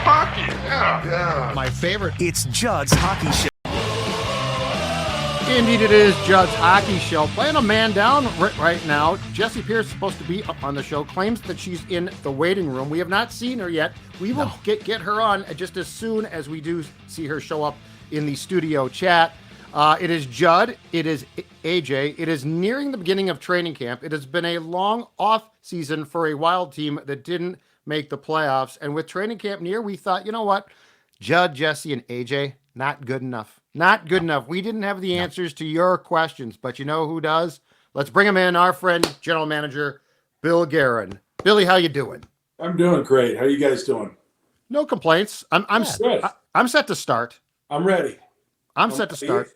hockey. Yeah. My favorite. It's Judd's Hockey Show. Indeed it is Judd's Hockey Show. Playing a man down right now. Jessie Pierce is supposed to be up on the show. Claims that she's in the waiting room. We have not seen her yet. We will get her on just as soon as we do see her show up in the studio chat. It is Judd. It is AJ. It is nearing the beginning of training camp. It has been a long off season for a Wild team that didn't make the playoffs. And with training camp near, we thought, you know what? Judd, Jessie, and AJ, not good enough. Not good enough. We didn't have the answers to your questions, but you know who does? Let's bring him in, our friend, General Manager Bill Guerin. Billy, how you doing? I'm doing great. How you guys doing? No complaints. I'm set to start. I'm ready. I'm set to start.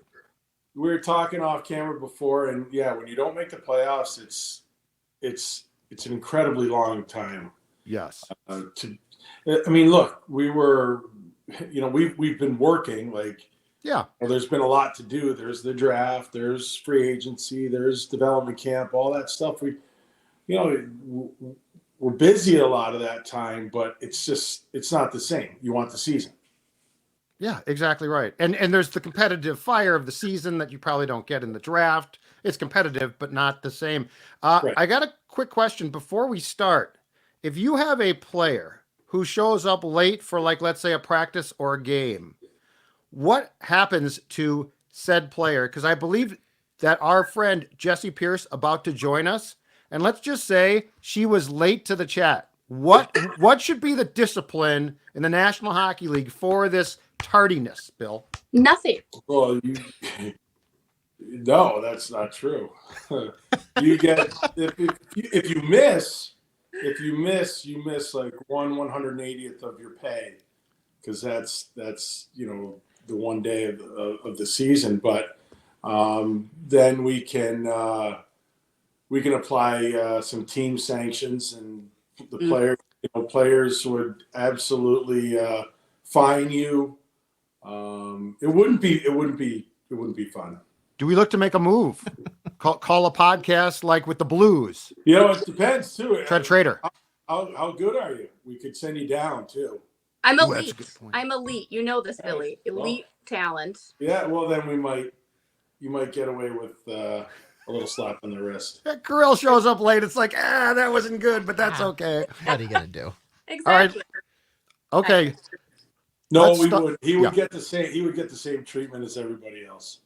We were talking off camera before, and yeah, when you don't make the playoffs, it's an incredibly long time. Yes. Look, we've been working like. Yeah. Well, there's been a lot to do. There's the draft, there's free agency, there's development camp, all that stuff. We're busy a lot of that time, but it's not the same. You want the season. Yeah, exactly right. And there's the competitive fire of the season that you probably don't get in the draft. It's competitive, but not the same. Right. I got a quick question before we start. If you have a player who shows up late for, like, let's say a practice or a game, what happens to said player? Because I believe that our friend Jessie Pierce about to join us, and let's just say she was late to the chat. What should be the discipline in the National Hockey League for this tardiness, Bill? Nothing. Well, no, that's not true. You get if you miss, you miss like 1/180th of your pay, because that's the one day of the season. But then we can apply some team sanctions, and the players would absolutely fine you. It wouldn't be fun. Do we look to make a move? call a podcast like with the Blues? It depends too. Trent Trader. How good are you? We could send you down too. I'm elite. I'm elite. You know this, Billy. Elite talent. Yeah, well then you might get away with a little slap on the wrist. Kirill shows up late. It's like, that wasn't good, but that's okay. What are you gonna do? Exactly. All right. Okay. No, he would get the same treatment as everybody else.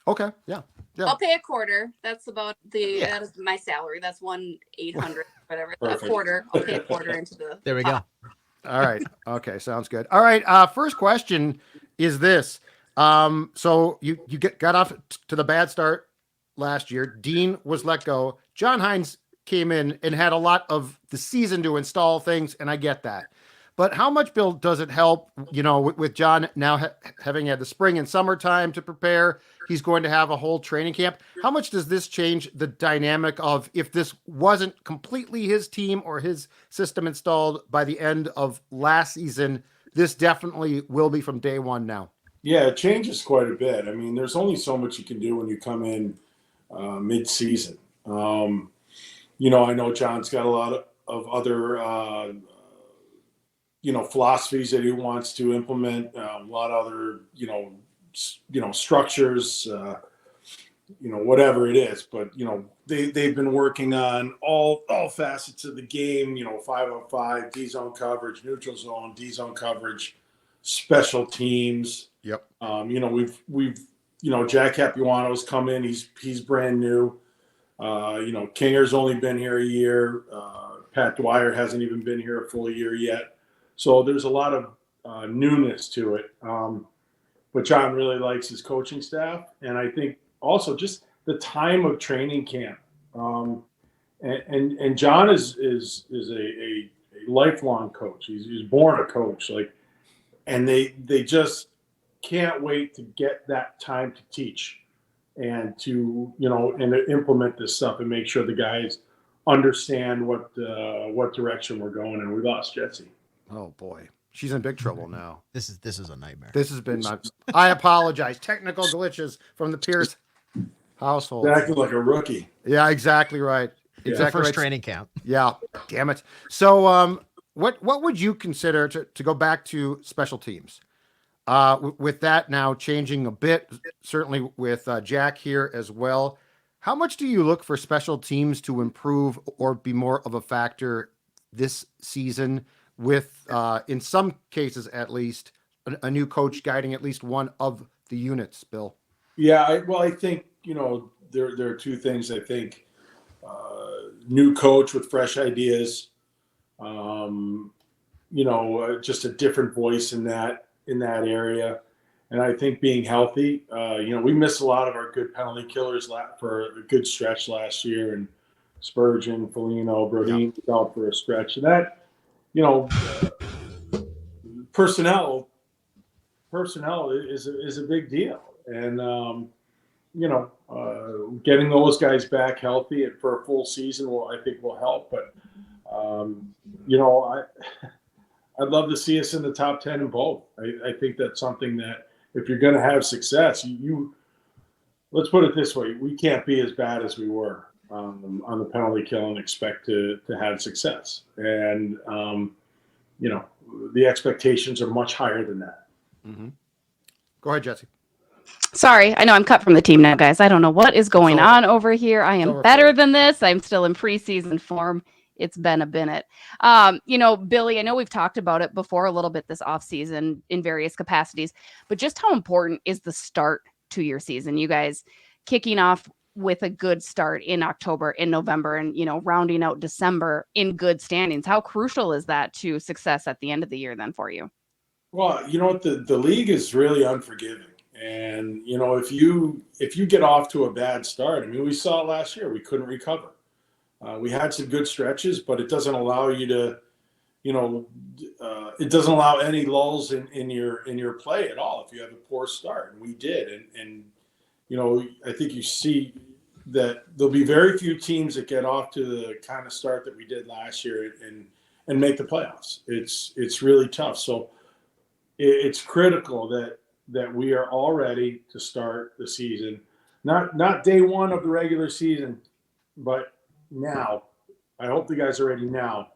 Okay. Yeah. I'll pay a quarter. That's about that is my salary. That's 1/800, whatever. A quarter. I'll pay a quarter into the. There we go. All right. Okay. Sounds good. All right. First question is this. So you got off to the bad start last year. Dean was let go. John Hines came in and had a lot of the season to install things, and I get that. But how much, Bill, does it help, with John now having had the spring and summertime to prepare? He's going to have a whole training camp. How much does this change the dynamic of, if this wasn't completely his team or his system installed by the end of last season, this definitely will be from day one now? Yeah, it changes quite a bit. I mean, there's only so much you can do when you come in mid-season. I know John's got a lot of other philosophies that he wants to implement, a lot of other, structures, whatever it is. But, they've been working on all facets of the game, 5-on-5, D-zone coverage, neutral zone, D-zone coverage, special teams. Yep. We've Jack Capuano's come in. He's brand new. Kinger's only been here a year. Pat Dwyer hasn't even been here a full year yet. So there's a lot of newness to it. But John really likes his coaching staff. And I think also just the time of training camp. And John is a lifelong coach. He's born a coach. And they just can't wait to get that time to teach and to, and to implement this stuff and make sure the guys understand what direction we're going. And we lost Jessie. Oh boy, she's in big trouble now. This is a nightmare. This has been I apologize. Technical glitches from the Pierce household. Acting like a rookie. Yeah, exactly right. Exactly First right. training camp. Yeah, damn it. So what would you consider to go back to special teams? With that now changing a bit, certainly with Jack here as well. How much do you look for special teams to improve or be more of a factor this season with, in some cases at least, a new coach guiding at least one of the units, Bill? Yeah, I think, there are two things. I think new coach with fresh ideas, just a different voice in that area. And I think being healthy, we missed a lot of our good penalty killers for a good stretch last year, and Spurgeon, Foligno, Brodin was out for a stretch. And that, personnel is a big deal. And, getting those guys back healthy and for a full season I think will help. But, I'd love to see us in the top 10 in both. I think that's something that if you're going to have success, let's put it this way. We can't be as bad as we were on the penalty kill and expect to have success. And, the expectations are much higher than that. Mm-hmm. Go ahead, Jesse. Sorry, I know I'm cut from the team now, guys. I don't know what is going on over here. I am better than this. I'm still in preseason form. It's been a minute. Billy, I know we've talked about it before a little bit this offseason in various capacities, but just how important is the start to your season? You guys kicking off with a good start in October, in November, and, rounding out December in good standings. How crucial is that to success at the end of the year then for you? Well, you know what? The league is really unforgiving. And, if you get off to a bad start, we saw it last year, we couldn't recover. We had some good stretches, but it doesn't allow you to, it doesn't allow any lulls in your play at all if you have a poor start. And we did. And I think you see that there'll be very few teams that get off to the kind of start that we did last year and make the playoffs. It's really tough. So it's critical that we are all ready to start the season, not day one of the regular season, but now. I hope the guys are ready now,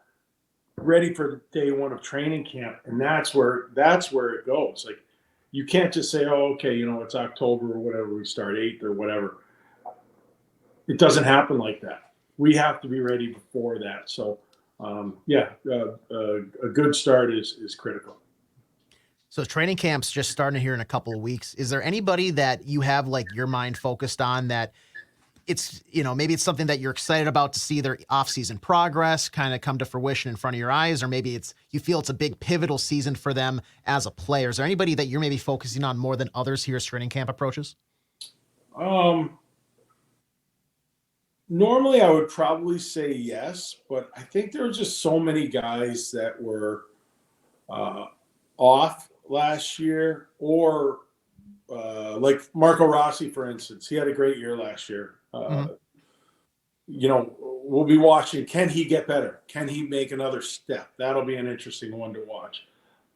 ready for day one of training camp. And that's where it goes. Like, you can't just say, oh, okay, it's October or whatever, we start 8th or whatever. It doesn't happen like that. We have to be ready before that. So, a good start is critical. So training camp's just starting here in a couple of weeks. Is there anybody that you have your mind focused on that it's, maybe it's something that you're excited about to see their off-season progress kind of come to fruition in front of your eyes, or maybe you feel it's a big pivotal season for them as a player? Is there anybody that you're maybe focusing on more than others here as training camp approaches? Normally I would probably say yes, but I think there were just so many guys that were off last year, or like Marco Rossi, for instance. He had a great year last year. We'll be watching. Can he get better? Can he make another step? That'll be an interesting one to watch.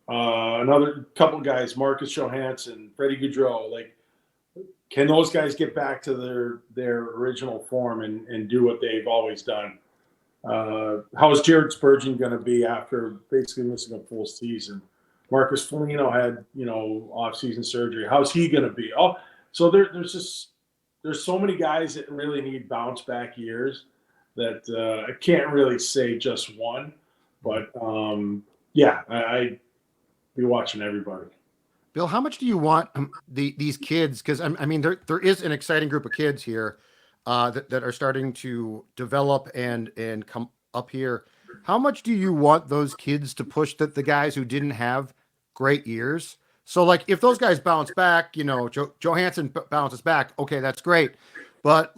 Another couple guys, Marcus Johansson, Freddie Gaudreau, can those guys get back to their original form and do what they've always done? How is Jared Spurgeon going to be after basically missing a full season? Marcus Foligno had, off-season surgery. How's he going to be? Oh, so there's so many guys that really need bounce-back years that I can't really say just one. But, I'd be watching everybody. Bill, how much do you want these kids? Because, there is an exciting group of kids here that are starting to develop and come up here. How much do you want those kids to push the guys who didn't have great years? So, if those guys bounce back, Johansson bounces back, okay, that's great. But,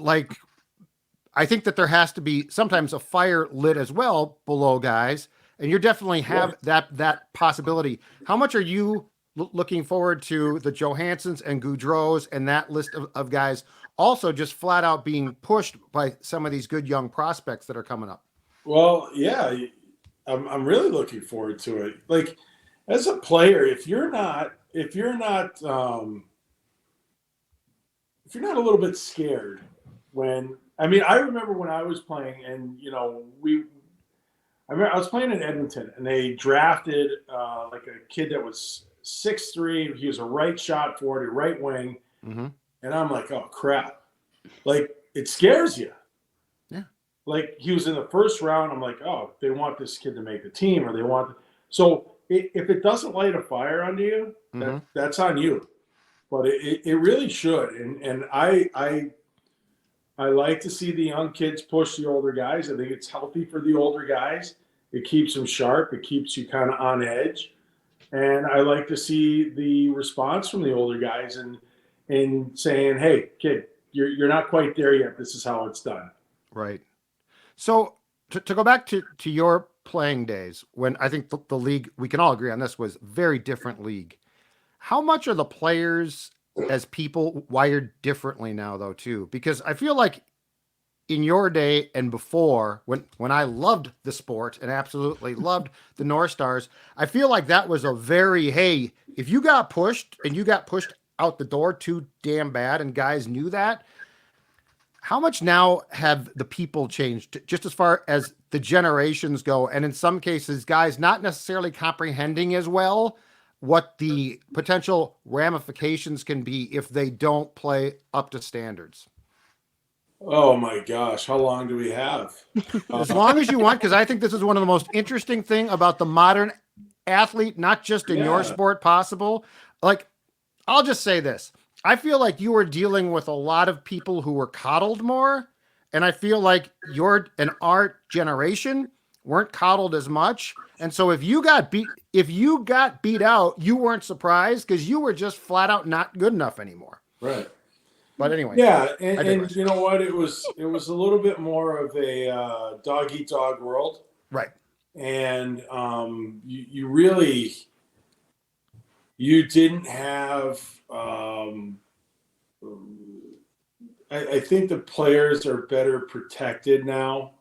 I think that there has to be sometimes a fire lit as well below guys, and you definitely have that possibility. How much are you looking forward to the Johanssons and Gaudreaus and that list of guys also just flat out being pushed by some of these good young prospects that are coming up? Well, yeah, I'm really looking forward to it. As a player, if you're not a little bit scared when, I remember when I was playing and, I remember I was playing in Edmonton, and they drafted like a kid that was 6'3". He was a right shot forward, a right wing. Mm-hmm. And I'm like, oh, crap. Like, it scares you. Yeah. Like, he was in the first round. I'm like, oh, they want this kid to make the team, or they want – so if it doesn't light a fire under you, that's on you. But it really should. And I like to see the young kids push the older guys. I think it's healthy for the older guys. It keeps them sharp. It keeps you kind of on edge. And I like to see the response from the older guys and saying, hey, kid, you're not quite there yet. This is how it's done. Right. So to go back to your playing days, when I think the league, we can all agree on this, was very different league. How much are the players as people wired differently now, though, too? Because I feel like in your day and before, when I loved the sport and absolutely loved the North Stars, I feel like that was a very, hey, if you got pushed and you got pushed out the door too damn bad and guys knew that, how much now have the people changed just as far as the generations go? And in some cases, guys not necessarily comprehending as well what the potential ramifications can be if they don't play up to standards. Oh my gosh, how long do we have? As long as you want, because I think this is one of the most interesting thing about the modern athlete, not just in your sport possible. Like, I'll just say this. I feel like you were dealing with a lot of people who were coddled more. And I feel like our generation weren't coddled as much. And so if you got beat out, you weren't surprised because you were just flat out not good enough anymore. Right. But anyway. Yeah. And you know what? It was a little bit more of a dog eat dog world. Right. And you really, you didn't have, I think the players are better protected now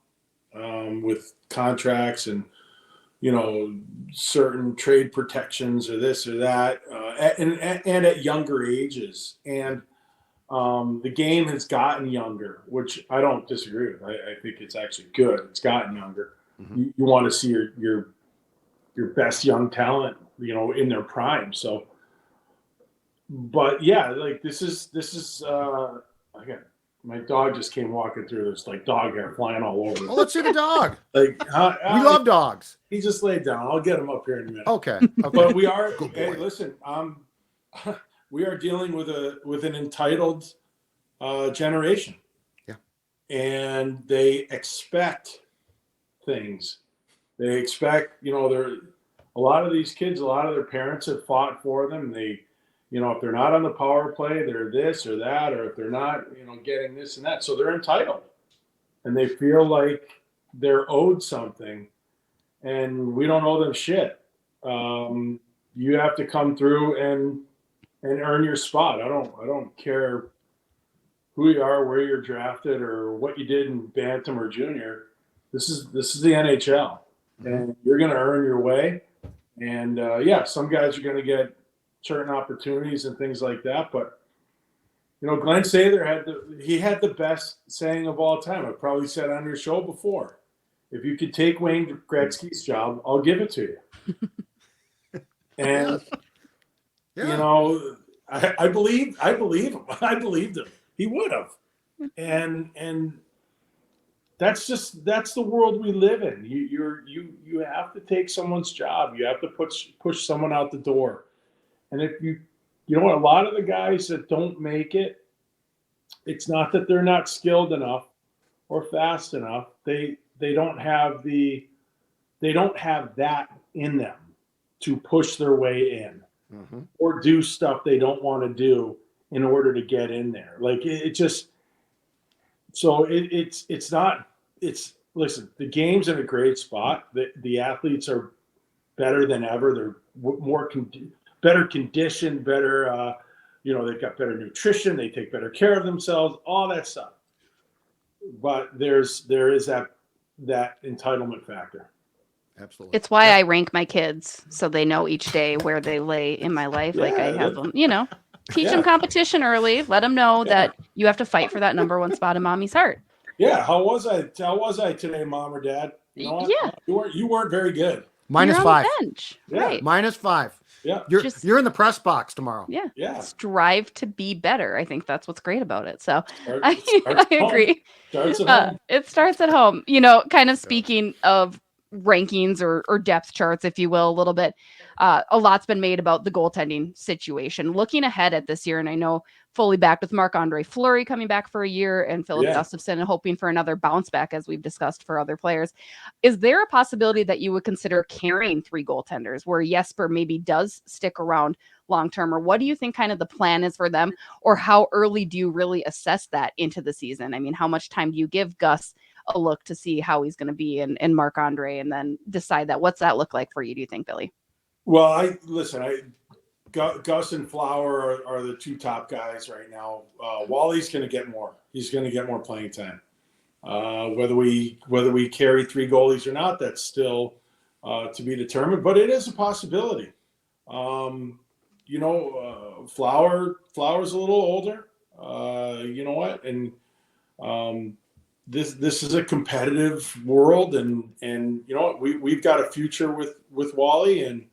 with contracts and, certain trade protections or this or that, and at younger ages. And the game has gotten younger, which I don't disagree with. I think it's actually good. It's gotten younger. Mm-hmm. You want to see your best young talent, in their prime. So, but yeah, like this is again, my dog just came walking through. There's like dog hair flying all over. Well, let's see the dog. Like we love dogs. He just laid down. I'll get him up here in a minute. Okay. But we are. Hey, listen. We are dealing with an entitled generation. Yeah. And they expect things. They expect, a lot of these kids, a lot of their parents have fought for them. They, if they're not on the power play, they're this or that, or if they're not, getting this and that. So they're entitled. And they feel like they're owed something. And we don't owe them shit. You have to come through and earn your spot. I don't care who you are, where you're drafted, or what you did in bantam or junior. This is the NHL, and you're going to earn your way. And some guys are going to get certain opportunities and things like that. But Glenn Sather had the best saying of all time. I probably said on your show before, if you could take Wayne Gretzky's job, I'll give it to you. And I believe him. I believed him. He would have. And that's the world we live in. You have to take someone's job. You have to push someone out the door. And if a lot of the guys that don't make it, it's not that they're not skilled enough or fast enough. They don't have that in them to push their way in. Mm-hmm. Or do stuff they don't want to do in order to get in there. Like listen, the game's in a great spot. The athletes are better than ever. They're better conditioned, better, they've got better nutrition. They take better care of themselves, all that stuff. But there is that entitlement factor. Absolutely. It's why I rank my kids so they know each day where they lay in my life. Yeah, like I have them, teach them competition early. Let them know that you have to fight for that number one spot in mommy's heart. Yeah. How was I today, mom or dad? you know what? Yeah. You weren't very good. Minus You're on 5. the bench. Yeah. Right. Minus 5. Yeah. You're in the press box tomorrow. Yeah. Yeah. Strive to be better. I think that's what's great about it. So Starts I at home. agree. Starts at home. It starts at home. You know, kind of speaking of rankings or depth charts, if you will, a little bit. A lot's been made about the goaltending situation. Looking ahead at this year, and I know fully backed with Marc-Andre Fleury coming back for a year and Philip Yeah. Gustafson and hoping for another bounce back, as we've discussed for other players. Is there a possibility that you would consider carrying 3 goaltenders where Jesper maybe does stick around long term? Or what do you think kind of the plan is for them? Or how early do you really assess that into the season? I mean, how much time do you give Gus a look to see how he's going to be and Marc-Andre and then decide that? What's that look like for you, do you think, Billy? Well, Gus and Flower are the 2 top guys right now. Wally's going to get more. He's going to get more playing time. Whether we carry 3 goalies or not, that's still to be determined. But it is a possibility. Flower's a little older. You know what? And this is a competitive world, and you know what? We've got a future with Wally, and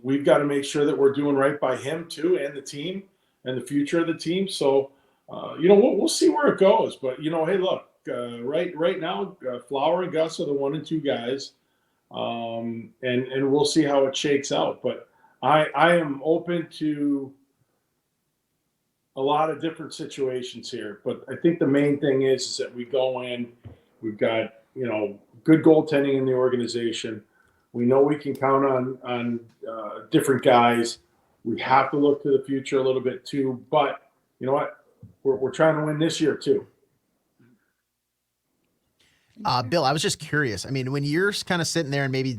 we've got to make sure that we're doing right by him too, and the team, and the future of the team. So, we'll see where it goes. But hey, look, right now, Flower and Gus are the 1 and 2 guys, and we'll see how it shakes out. But I am open to a lot of different situations here. But I think the main thing is that we go in, we've got good goaltending in the organization. We know we can count on different guys. We have to look to the future a little bit too. But you know what? We're trying to win this year too. Bill, I was just curious. I mean, when you're kind of sitting there and maybe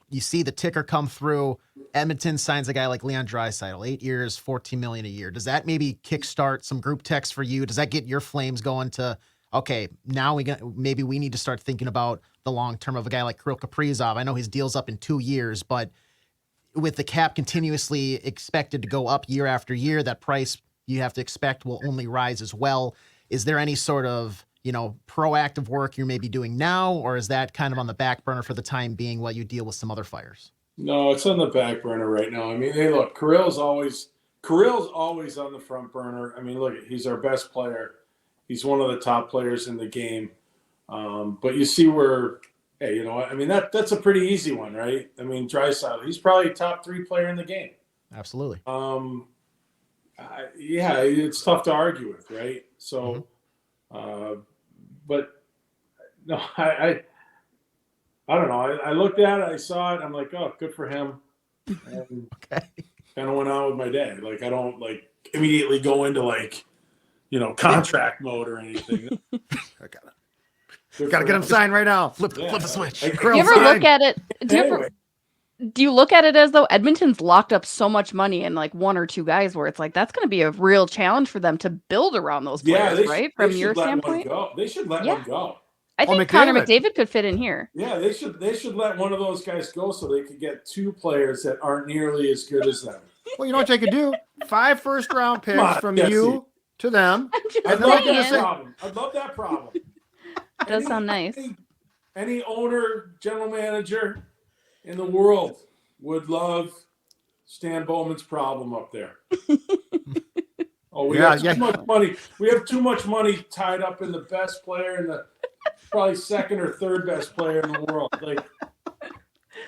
you see the ticker come through, Edmonton signs a guy like Leon Draisaitl, 8 years, $14 million a year. Does that maybe kickstart some group text for you? Does that get your flames going to, okay, now maybe we need to start thinking about the long term of a guy like Kirill Kaprizov? I know his deal's up in 2 years, but with the cap continuously expected to go up year after year, that price you have to expect will only rise as well. Is there any sort of proactive work you're maybe doing now, or is that kind of on the back burner for the time being while you deal with some other fires? No, it's on the back burner right now. I mean, hey, look, Kirill's always on the front burner. I mean, look, he's our best player. He's one of the top players in the game. But you see where, hey, I mean, that's a pretty easy one, right? I mean, Draisaitl, he's probably top 3 player in the game. Absolutely. Yeah, it's tough to argue with, right? So, but no, I don't know. I looked at it, I saw it, I'm like, oh, good for him. And Okay. kind of went on with my day. Like, I don't immediately go into contract mode or anything. Gotta get him signed right now. Flip the switch. Do you ever look at it? Do you look at it as though Edmonton's locked up so much money in 1 or 2 guys where it's that's going to be a real challenge for them to build around those players, right? From your standpoint, they should let one go. I think Connor McDavid could fit in here. Yeah, they should let one of those guys go so they could get 2 players that aren't nearly as good as them. Well, you know what they could do? 5 first-round picks from you to them. I'd love that problem. It does sound nice. Any owner, general manager in the world would love Stan Bowman's problem up there. We have too much money. We have too much money tied up in the best player and the probably 2nd or 3rd best player in the world.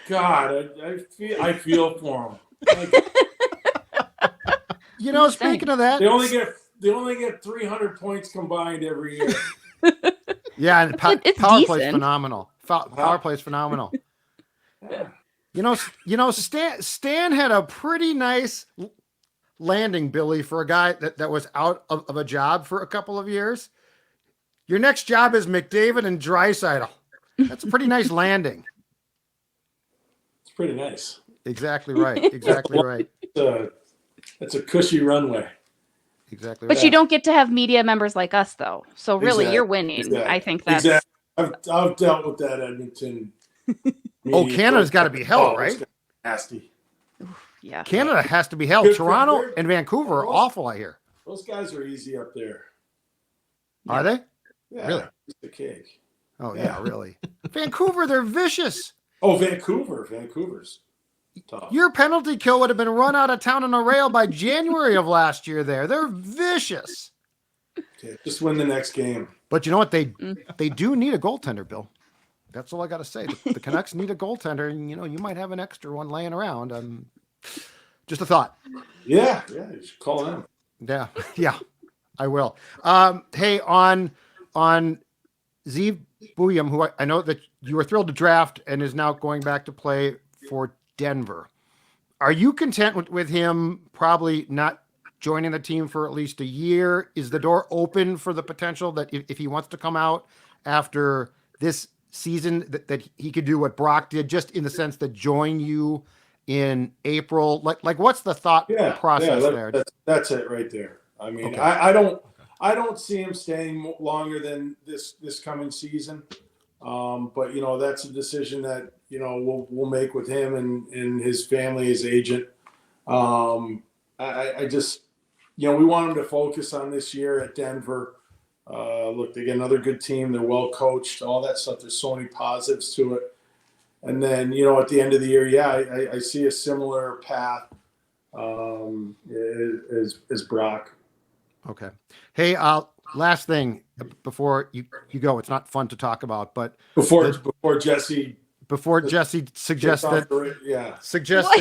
God, I feel for him. Speaking of that, they only get 300 points combined every year. Yeah, and power decent. play's phenomenal. Power play's phenomenal. Stan had a pretty nice landing, Billy, for a guy that was out of a job for a couple of years. Your next job is McDavid and Draisaitl. That's a pretty nice landing. It's pretty nice. Exactly right. Exactly right. It's a cushy runway. Exactly. But you don't get to have media members like us, though. So really, you're winning. Exactly. I think that's. Exactly. I've dealt with that Edmonton. Canada's got to be held, right? Nasty. Yeah. Canada has to be held. Toronto and Vancouver are awful, I hear. Those guys are easy up there. Are they? Yeah, Really? It's the cake. Oh yeah, really. Vancouver, they're vicious. Oh, Vancouver's tough. Your penalty kill would have been run out of town on a rail by January of last year there. They're vicious. Okay, just win the next game. But you know what? They do need a goaltender, Bill. That's all I got to say. The Canucks need a goaltender, and you might have an extra one laying around. Just a thought. Yeah, you should call them. Yeah, I will. Hey, on Zeev Buyam, who I know that you were thrilled to draft and is now going back to play for Denver. Are you content with him probably not joining the team for at least a year? Is the door open for the potential that if he wants to come out after this season, that he could do what Brock did, just in the sense that join you in April? Like what's the thought process there? That's it right there. I mean, Okay. I don't see him staying longer than this coming season. But that's a decision that we'll make with him and his family, his agent. I just we want him to focus on this year at Denver. Look, they get another good team. They're well coached, all that stuff. There's so many positives to it. And then, at the end of the year, I see a similar path as Brock. Okay. Hey, last thing before you go, it's not fun to talk about, but Before Jesse suggests that yeah.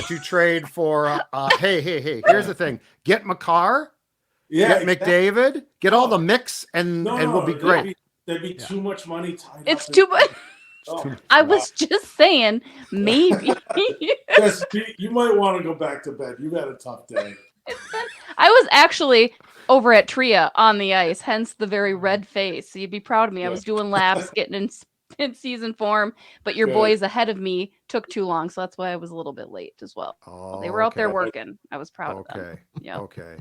you trade for hey, here's the thing. Get McCarr, get McDavid, get all the mix, and we'll be great. There'd be too much money tied It's up. too much. Oh, I was just saying, maybe. Jesse, you might want to go back to bed. You've had a tough day. I was actually over at Tria on the ice, hence the very red face. So you'd be proud of me. I was doing laps, getting in season form, but your boys ahead of me took too long, so that's why I was a little bit late as well. They were out there working. I was proud of them. Yeah. Okay.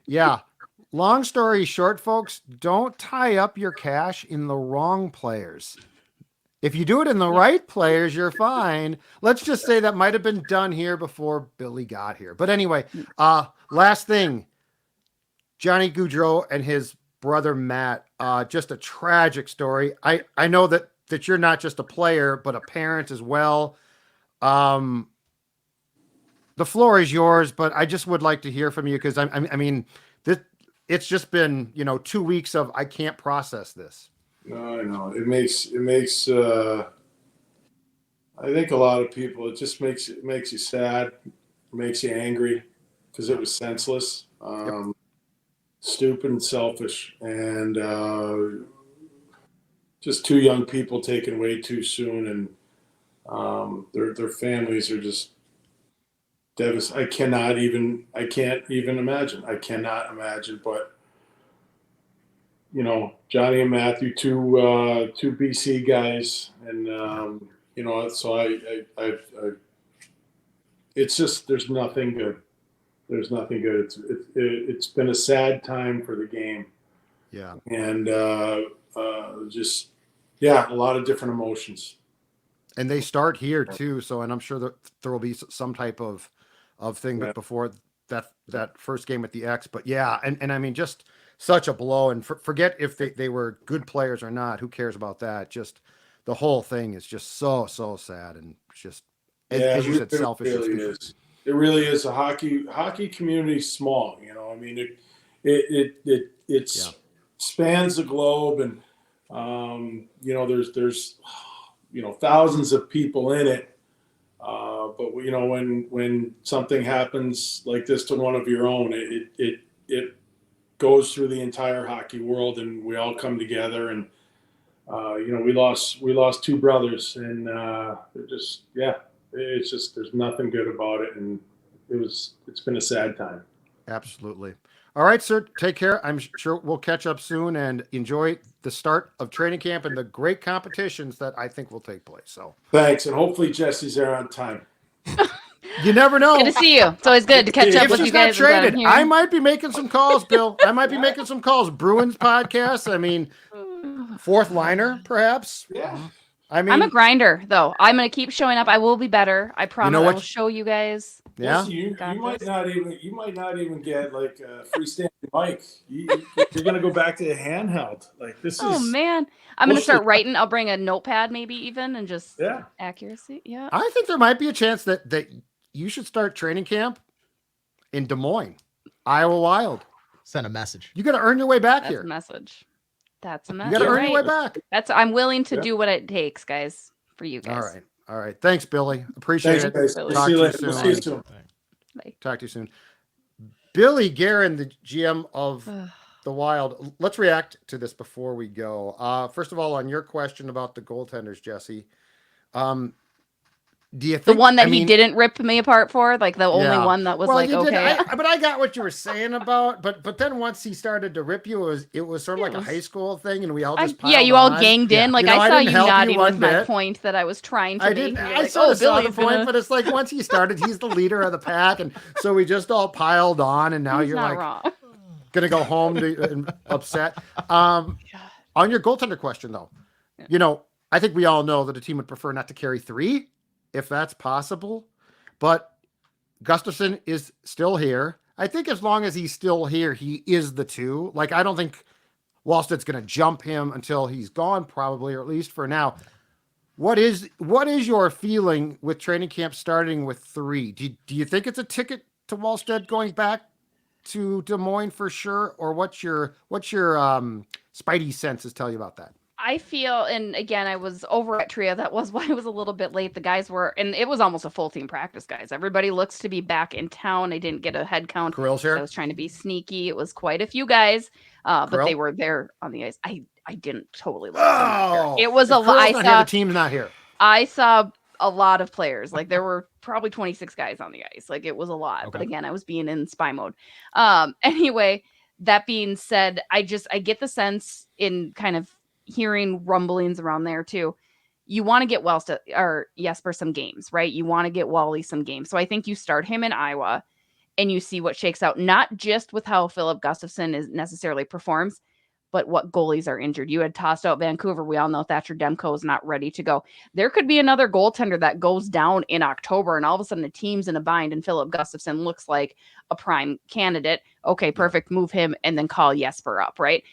Yeah. Long story short, folks, don't tie up your cash in the wrong players. If you do it in the right players, you're fine. Let's just say that might have been done here before Billy got here. But anyway, last thing, Johnny Gaudreau and his brother Matt, just a tragic story. I know that you're not just a player, but a parent as well. The floor is yours, but I just would like to hear from you because I mean, it's just been 2 weeks of I can't process this. No, I know. It makes I think a lot of people, it just makes you sad, makes you angry because it was senseless, stupid and selfish, and just two young people taken way too soon, and their families are just devastated. I can't even imagine. I cannot imagine, but Johnny and Matthew, two BC guys, and so I it's just there's nothing good. There's nothing good. It's been a sad time for the game. Yeah. And just a lot of different emotions. And they start here too, and I'm sure that there will be some type of thing, but before that first game at the X. But and I mean, just such a blow, and forget if they were good players or not. Who cares about that? Just the whole thing is just so sad, and just as you said, selfish. It really is. A hockey community small. I mean, it spans the globe, and there's thousands of people in it. But when something happens like this to one of your own, it goes through the entire hockey world, and we all come together. And we lost two brothers, and it's just there's nothing good about it, and it's been a sad time. Absolutely. All right, sir. Take care. I'm sure we'll catch up soon, and enjoy the start of training camp and the great competitions that I think will take place. So thanks, and hopefully Jesse's there on time. You never know. Good to see you. It's always good to catch up with you guys. Traded, I might be making some calls, Bill. I might be making some calls. Bruins podcast. I mean, fourth liner, perhaps. Yeah. I mean, I'm a grinder, though. I'm going to keep showing up. I will be better. I promise. what? I will show you guys. Yeah. Listen, you Got might this. not even get like a freestanding mic. You're gonna go back to a handheld. Like this Oh, is man. I'm going to start bullshit. writing. I'll bring a notepad maybe even and just Yeah. accuracy. Yeah. I think there might be a chance that you should start training camp in Des Moines, Iowa Wild. Send a message. You got to earn your way back That's here. a message. That's a You message. got to earn right. your way back. I'm willing to Yeah. do what it takes, guys, for you guys. All right. Thanks, Billy. Appreciate Thanks, it. guys. Really. We'll Talk see you to you later. We'll see you soon. soon. Bye. Talk to you soon. Billy Guerin, the GM of the Wild. Let's react to this before we go. First of all, on your question about the goaltenders, Jesse, do you think The one that he didn't rip me apart for, like the only Yeah. one that was Well, like, you did. okay. But I got what you were saying about. But then once he started to rip you, it was sort of like a Yes. high school thing, and we all Yeah, just piled you all on. ganged in. Like You know, I I saw didn't you help you nodding one with my bit. point that I was trying to I make. didn't. and you're I like, sort oh, of saw the Billy's point, gonna... but it's like once he started, he's the leader of the pack, and so we just all piled on, and now He's you're not like wrong. gonna go home and upset. On your goaltender question, though, I think we all know that a team would prefer not to carry 3, if that's possible, but Gustafsson is still here. I think as long as he's still here, he is the 2. Like, I don't think Wallsted's going to jump him until he's gone, probably, or at least for now. What is your feeling with training camp starting with 3? Do you think it's a ticket to Wallsted going back to Des Moines for sure, or what's your spidey senses tell you about that? I feel, and again, I was over at Tria. That was why I was a little bit late. The guys were, and it was almost a full team practice, guys. Everybody looks to be back in town. I didn't get a head count. Kirill's here. I was trying to be sneaky. It was quite a few guys, but Kirill? they were there on the ice. I didn't totally look. Oh, It was if a lot. Kirill's not here, the team's not here. I saw a lot of players. Like there were probably 26 guys on the ice. Like it was a lot. Okay. But again, I was being in spy mode. Anyway, that being said, I get the sense in kind of hearing rumblings around there too. You want to get Wells or Jesper some games, right? You want to get Wally some games. So I think you start him in Iowa and you see what shakes out, not just with how Philip Gustafsson is necessarily performs, but what goalies are injured. You had tossed out Vancouver. We all know Thatcher Demko is not ready to go. There could be another goaltender that goes down in October, and all of a sudden the team's in a bind, and Philip Gustafsson looks like a prime candidate. Okay, perfect. Move him and then call Jesper up, right?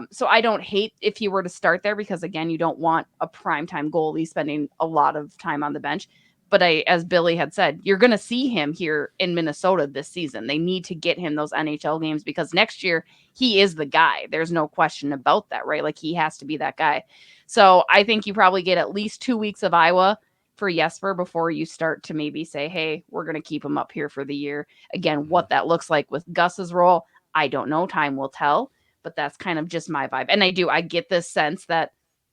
So I don't hate if he were to start there because, again, you don't want a primetime goalie spending a lot of time on the bench. But as Billy had said, you're going to see him here in Minnesota this season. They need to get him those NHL games because next year he is the guy. There's no question about that, right? Like he has to be that guy. So I think you probably get at least 2 weeks of Iowa for Jesper before you start to maybe say, hey, we're going to keep him up here for the year. Again, what that looks like with Gus's role, I don't know. Time will tell, but that's kind of just my vibe. And I get this sense that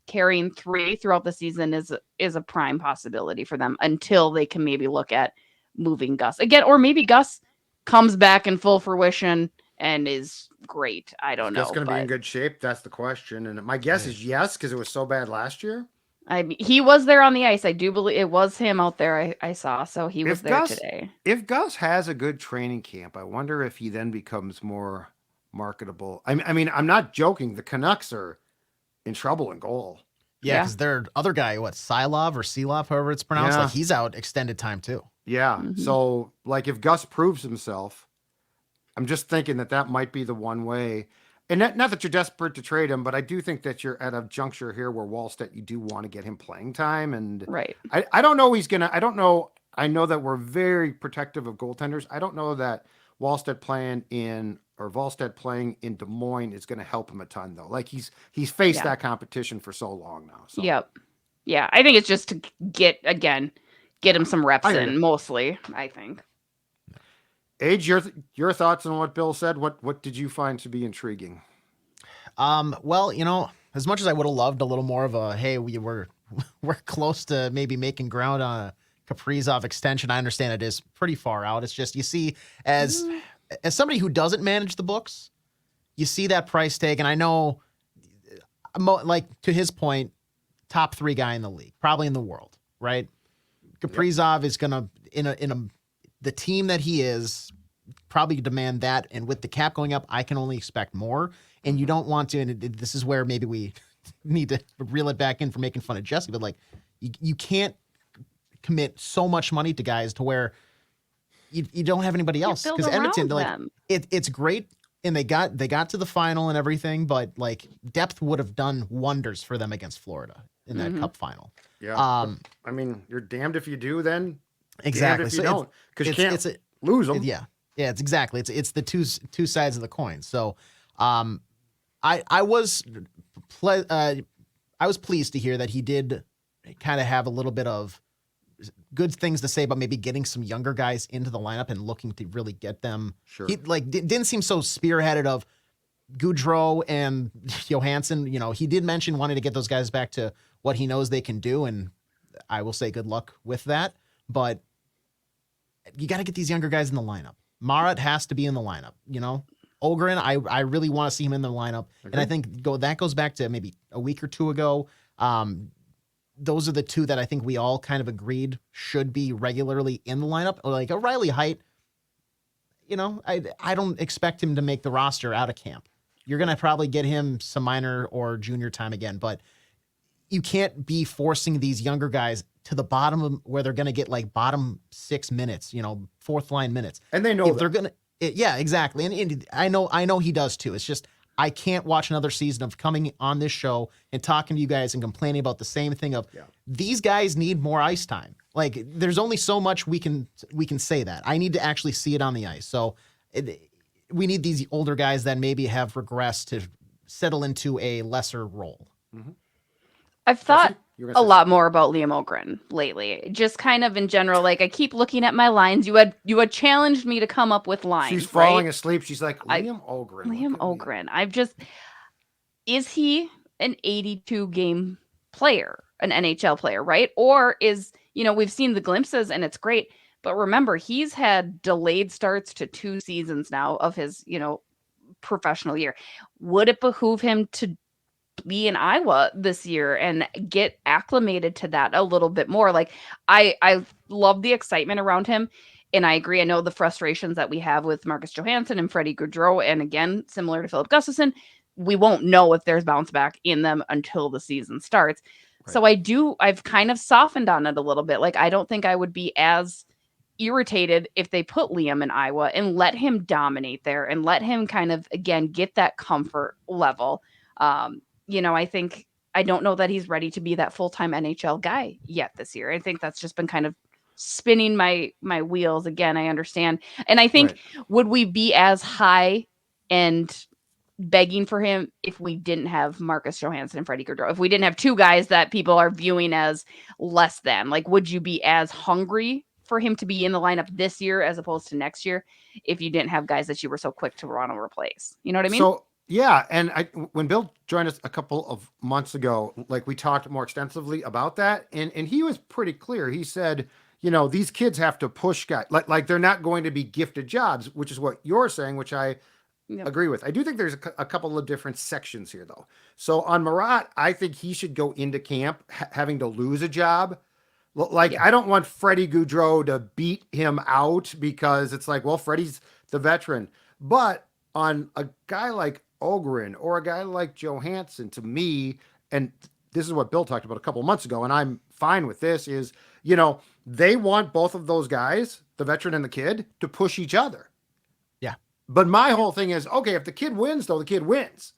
carrying 3 throughout the season is a prime possibility for them until they can maybe look at moving Gus again, or maybe Gus comes back in full fruition and is great. I don't know. Gus going to be in good shape? That's the question. And my guess is yes, because it was so bad last year. I mean, he was there on the ice. I do believe it was him out there. I saw, so he was there today. If Gus has a good training camp, I wonder if he then becomes more marketable. I mean, I'm not joking. The Canucks are in trouble in goal. Yeah, because their other guy, Silov or Silov, however it's pronounced, like he's out extended time too. Yeah. Mhm. So, like, if Gus proves himself, I'm just thinking that might be the one way. And not that you're desperate to trade him, but I do think that you're at a juncture here where Wallstedt, you do want to get him playing time. And Right. I don't know I don't know. I know that we're very protective of goaltenders. I don't know that Wallstedt playing in Des Moines is going to help him a ton, though. Like he's faced that competition for so long now. So. Yep. Yeah, I think it's just to get him some reps in, mostly, I think. Age, your thoughts on what Bill said? What did you find to be intriguing? Well, as much as I would have loved a little more of a, hey, we're close to maybe making ground on a Kaprizov extension. I understand it is pretty far out. It's just, you see, as somebody who doesn't manage the books, you see that price tag, and I know, like to his point, top 3 guy in the league, probably in the world, right? Kaprizov is gonna the team that he is probably demand that, and with the cap going up, I can only expect more. And you don't want to, and this is where maybe we need to reel it back in for making fun of Jesse, but like you can't commit so much money to guys to where you don't have anybody else. build Because Edmonton, around like them. it's great and they got to the final and everything, but like depth would have done wonders for them against Florida in that cup final. Yeah. I mean, you're damned if you do then. Exactly. Damned if you So don't. Because you can't lose them. Yeah. Yeah, it's exactly. It's the two sides of the coin. So I was pleased to hear that he did kind of have a little bit of good things to say about maybe getting some younger guys into the lineup and looking to really get them. Sure. He like didn't seem so spearheaded of Gaudreau and Johansson. You know, he did mention wanting to get those guys back to what he knows they can do, and I will say good luck with that. But you got to get these younger guys in the lineup. Marat has to be in the lineup. You know, Ogren, I really want to see him in the lineup, and I think that goes back to maybe a week or two ago. Those are the two that I think we all kind of agreed should be regularly in the lineup. Like O'Reilly Height, you know, I don't expect him to make the roster out of camp. You're going to probably get him some minor or junior time again, but you can't be forcing these younger guys to the bottom of where they're going to get like bottom 6 minutes, you know, fourth line minutes. And they know if they're going to, yeah, exactly. And I know he does too. It's just, I can't watch another season of coming on this show and talking to you guys and complaining about the same thing of these guys need more ice time. Like there's only so much we can say that. I need to actually see it on the ice. So we need these older guys that maybe have regressed to settle into a lesser role. Mm-hmm. I've thought a lot more about Liam Ogren lately. Just kind of in general, like I keep looking at my lines. You had challenged me to come up with lines. She's falling asleep. She's like, Liam Ogren. Liam Ogren. Is he an 82 game player, an NHL player, right? Or is, you know, we've seen the glimpses and it's great, but remember he's had delayed starts to 2 seasons now of his, you know, professional year. Would it behoove him to be in Iowa this year and get acclimated to that a little bit more? Like I love the excitement around him. And I agree. I know the frustrations that we have with Marcus Johansson and Freddie Gaudreau. And again, similar to Philip Gustafsson, we won't know if there's bounce back in them until the season starts. Right. So I've kind of softened on it a little bit. Like, I don't think I would be as irritated if they put Liam in Iowa and let him dominate there and let him kind of, again, get that comfort level. You know, I don't know that he's ready to be that full-time NHL guy yet this year. I think that's just been kind of spinning my wheels again. I understand. And I think, would we be as high and begging for him if we didn't have Marcus Johansson and Freddie Gaudreau? If we didn't have 2 guys that people are viewing as less than, like, would you be as hungry for him to be in the lineup this year as opposed to next year if you didn't have guys that you were so quick to want to replace? You know what I mean? So, yeah, and when Bill joined us a couple of months ago, like we talked more extensively about that, and he was pretty clear. He said, you know, these kids have to push guys, like they're not going to be gifted jobs, which is what you're saying, which I agree with. I do think there's a couple of different sections here, though. So on Marat, I think he should go into camp having to lose a job. Like, I don't want Freddie Gaudreau to beat him out because it's like, well, Freddie's the veteran. But on a guy like Ogren or a guy like Johansson, to me, and this is what Bill talked about a couple of months ago, and I'm fine with this, is, you know, they want both of those guys, the veteran and the kid, to push each other. Yeah. But my whole thing is, okay, if the kid wins, though, the kid wins.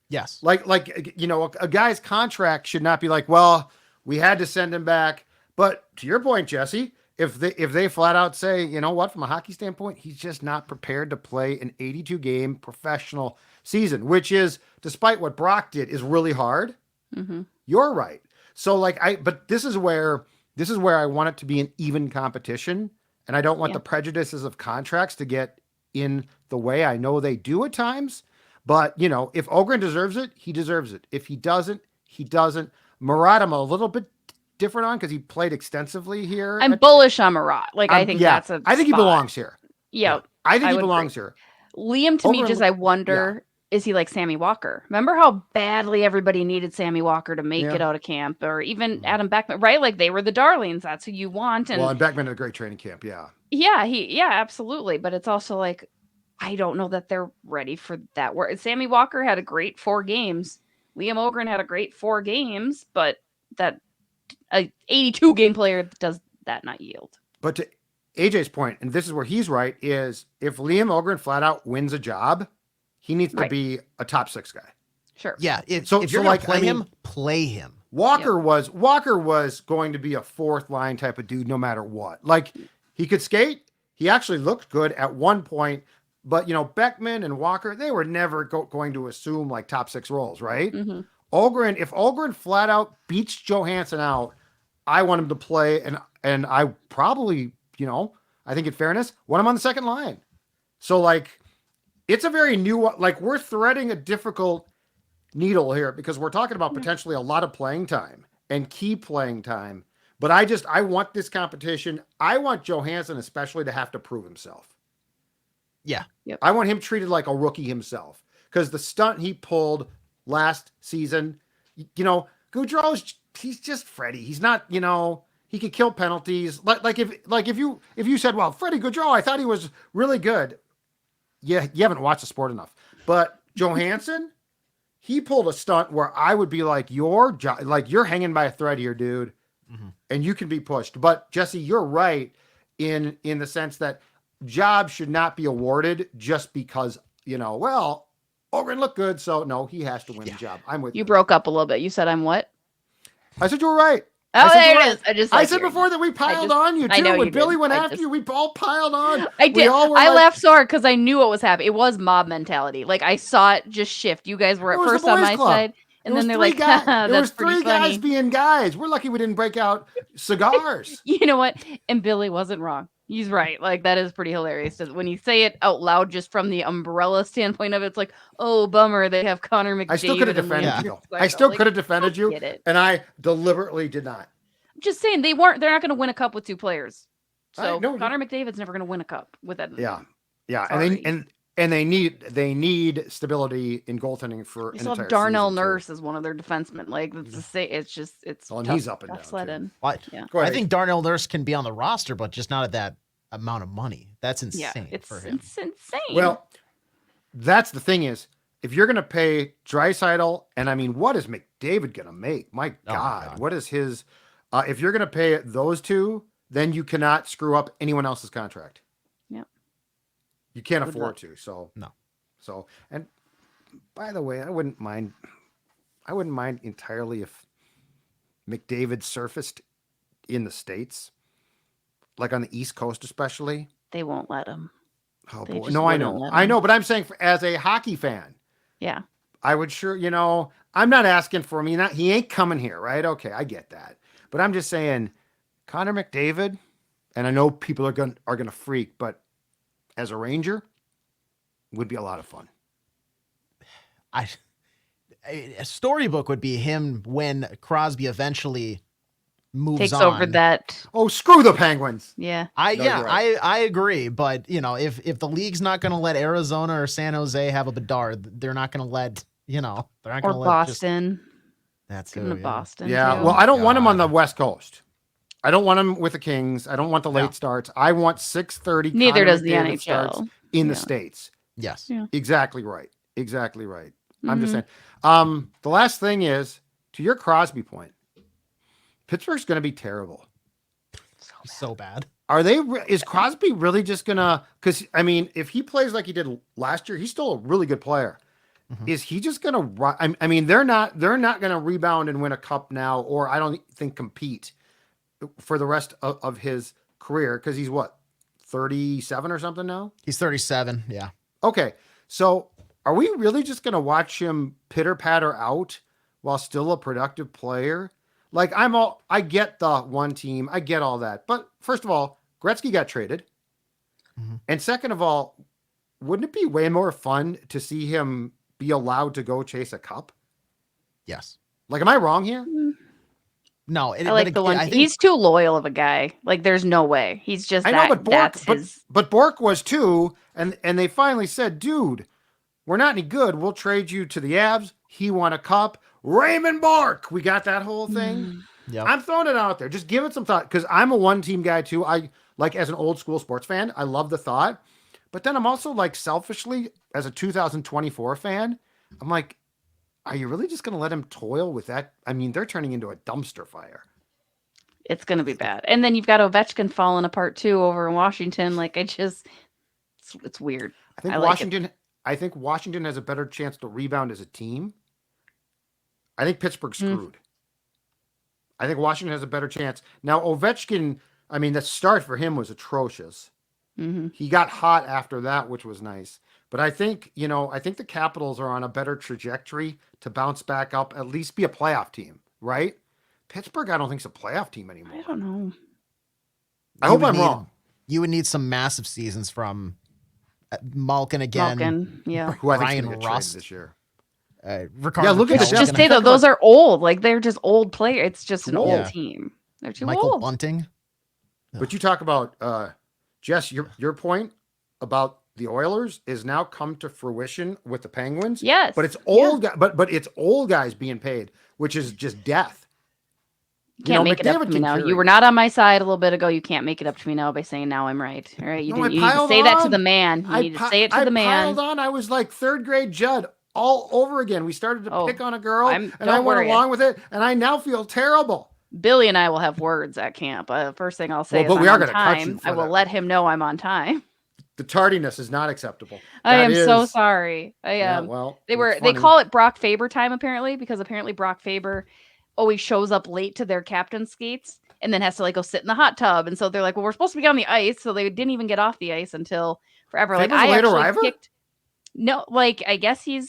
Yes. Like, you know, a guy's contract should not be like, well, we had to send him back. But to your point, Jesse, if they flat out say, you know what, from a hockey standpoint, he's just not prepared to play an 82 game professional season, which is, despite what Brock did, is really hard. Mm-hmm. You're right. So but this is where I want it to be an even competition. And I don't want the prejudices of contracts to get in the way. I know they do at times, but you know, if Ogren deserves it, he deserves it. If he doesn't, he doesn't. Marat, I'm a little bit different on because he played extensively here. I'm bullish on Marat. Like, I think that's a I think spot. he belongs here. Yeah. I think he belongs here. Liam, to me, just, I wonder, is he like Sammy Walker? Remember how badly everybody needed Sammy Walker to make it out of camp, or even Adam Beckman, right? Like, they were the darlings. That's who you want. And Beckman had a great training camp. Yeah. Yeah, absolutely. But it's also like, I don't know that they're ready for that work. Sammy Walker had a great 4 games Liam Ogren had a great 4 games, but that a 82 game player does that not yield. But to AJ's point, and this is where he's right, is if Liam Ogren flat out wins a job, he needs to be a top 6 guy. Sure. Yeah. If So you're like, going to play I mean, him, play him. Walker was going to be a 4th line type of dude no matter what. Like, he could skate. He actually looked good at one point, but Beckman and Walker, they were never going to assume like top 6 roles, right? Mm-hmm. If Ogren flat out beats Johansson out, I want him to play, and I probably, I think in fairness, want him on the second line. So like, it's a very new, like we're threading a difficult needle here because we're talking about potentially a lot of playing time and key playing time. But I want this competition. I want Johansson especially to have to prove himself. Yeah. Yep. I want him treated like a rookie himself because the stunt he pulled last season, Gaudreau's, he's just Freddie. He's not, he could kill penalties. If you said, well, Freddie Gaudreau, I thought he was really good. Yeah, you haven't watched the sport enough. But Johansson, he pulled a stunt where I would be like, you're hanging by a thread here, dude, and you can be pushed. But Jesse, you're right in the sense that jobs should not be awarded just because, Ogren looked good, so no, he has to win the job. I'm with you. You broke up a little bit. You said I'm what? I said you were right. Oh, there it is. I said before that we piled on you too. When Billy went after you, we all piled on. I did. I laughed so hard because I knew what was happening. It was mob mentality. Like I saw it just shift. You guys were at first on my side, and then they're like, there was "That's pretty 3 guys funny." being guys. We're lucky we didn't break out cigars. You know what? And Billy wasn't wrong. He's right. Like that is pretty hilarious. When you say it out loud, just from the umbrella standpoint of it, it's like, oh, bummer. They have Connor McDavid. I still could have defended you. I still could have defended you, and I deliberately did not. I'm just saying they're not going to win a cup with 2 players. So know. Connor McDavid's never going to win a cup with that. Yeah. Sorry. And they need stability in goaltending for They an still entire have Darnell season, Nurse as one of their defensemen. Like it's and tough, he's up and tough down, sledding. What? Yeah. I think Darnell Nurse can be on the roster, but just not at that amount of money. That's insane for him. It's insane. Well, that's the thing is, if you're going to pay Draisaitl, and I mean, what is McDavid going to make? My God, what is his? If you're going to pay those 2, then you cannot screw up anyone else's contract. Yeah, you can't afford to. So no. So, and by the way, I wouldn't mind entirely if McDavid surfaced in the States, like on the East Coast, especially. they won't let him. Oh They boy, just no, I wouldn't know, let I him. know, but I'm saying as a hockey fan, Yeah, I would sure, I'm not asking for me. He ain't coming here, right? Okay, I get that, but I'm just saying, Connor McDavid, and I know people are gonna freak, but as a Ranger, would be a lot of fun. A storybook would be him when Crosby eventually moves takes on. over that. Oh, screw the Penguins. Yeah, you're right. I agree, but if the league's not going to let Arizona or San Jose have a Bedard, they're not going to let they're not going to or let Boston. That's Give him to Boston. Yeah, too. well, I don't want him on the West Coast. I don't want him with the Kings. I don't want the late starts. I want 6:30. Neither Connor does the McDavid NHL starts in the States. Yes. Yeah. Exactly right. Exactly right. I'm just Mhm. saying. The last thing is, to your Crosby point, Pittsburgh's going to be terrible. So bad. Is Crosby really just going to, because I mean, if he plays like he did last year, he's still a really good player. Mhm. Is he just going to, I mean, they're not going to rebound and win a cup now, or I don't think compete for the rest of his career. Cause he's what, 37 or something now? He's 37. Yeah. Okay. So are we really just going to watch him pitter patter out while still a productive player? Like I get the one team. I get all that. But first of all, Gretzky got traded. Mhm. And second of all, wouldn't it be way more fun to see him be allowed to go chase a cup? Yes. Like, am I wrong here? No, I like the one. He's too loyal of a guy. Like, there's no way. He's just I know, but that's his. But Bork was too, and they finally said, dude, we're not any good. We'll trade you to the Avs. He won a cup. Raymond Bork. We got that whole thing. Yeah. I'm throwing it out there. Just give it some thought, because I'm a one-team guy too. I like, as an old school sports fan, I love the thought. But then I'm also like, selfishly, as a 2024 fan, I'm like, are you really just going to let him toil with that? I mean, they're turning into a dumpster fire. It's going to be bad. And then you've got Ovechkin falling apart too over in Washington. Like it's weird. I think Washington has a better chance to rebound as a team. I think Pittsburgh's screwed. I think Washington has a better chance. Now, Ovechkin, I mean, the start for him was atrocious. Mm-hmm. He got hot after that, which was nice. But I think the Capitals are on a better trajectory to bounce back up, at least be a playoff team, right? Pittsburgh, I don't think is a playoff team anymore. I don't know. I hope I'm wrong. You would need some massive seasons from Malkin again. Yeah. Who I think is Ryan going to get Rust. traded this year. Ricardo. Yeah, look at Let's the just depth. say though, those are old. Like they're just old players. It's just an old Yeah. team. They're too Michael old. Bunting. But you talk about Jess, your point about the Oilers is now come to fruition with the Penguins. Yes. But it's old but it's old guys being paid, which is just death. You can't make it up to me now. You were not on my side a little bit ago. You can't make it up to me now by saying now I'm right. All right. You need to say that to the man. You need to say it to the man. I piled on. I was like third grade Judd all over again. We started to pick on a girl and I went along with it. And I now feel terrible. Billy and I will have words at camp. First thing I'll say is I'm on time. I will let him know I'm on time. The tardiness is not acceptable. I am so sorry. They call it Brock Faber time apparently, because apparently Brock Faber always shows up late to their captain's skates and then has to like go sit in the hot tub. And so they're like, well, we're supposed to be on the ice. So they didn't even get off the ice until forever. Faber's like I late actually arriver? no, like I guess he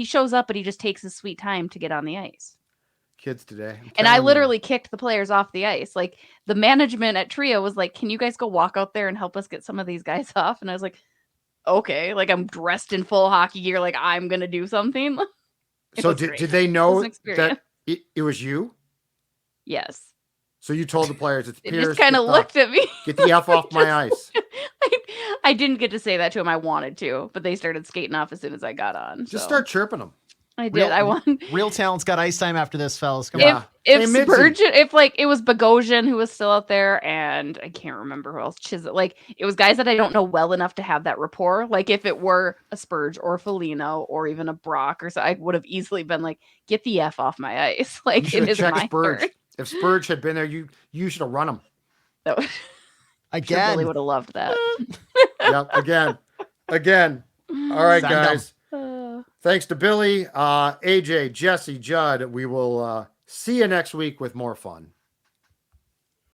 shows up, but he just takes his sweet time to get on the ice. Kids today. And I literally kicked the players off the ice. Like the management at Trio was like, can you guys go walk out there and help us get some of these guys off? And I was like, okay, like I'm dressed in full hockey gear. Like I'm going to do something. So did they know that it was you? Yes. So you told the players it's They Pierce. just kind of looked at me. Get the F off my ice. I didn't get to say that to him. I wanted to, but they started skating off as soon as I got on. Just start chirping them. I did. I won. Real talent's got ice time after this, fellas. Come on. If Spurgeon, if like it was Bogosian who was still out there, and I can't remember who else. Chisholm, like it was guys that I don't know well enough to have that rapport. Like if it were a Spurge or a Foligno or even a Brock or so, I would have easily been like, "Get the F off my ice!" Like it is my Spurge. turn. If Spurge had been there, you should have run him. Again, really would have loved that. Yep. Again. All right, guys. Thanks to Billy, AJ, Jesse, Judd. We will see you next week with more fun.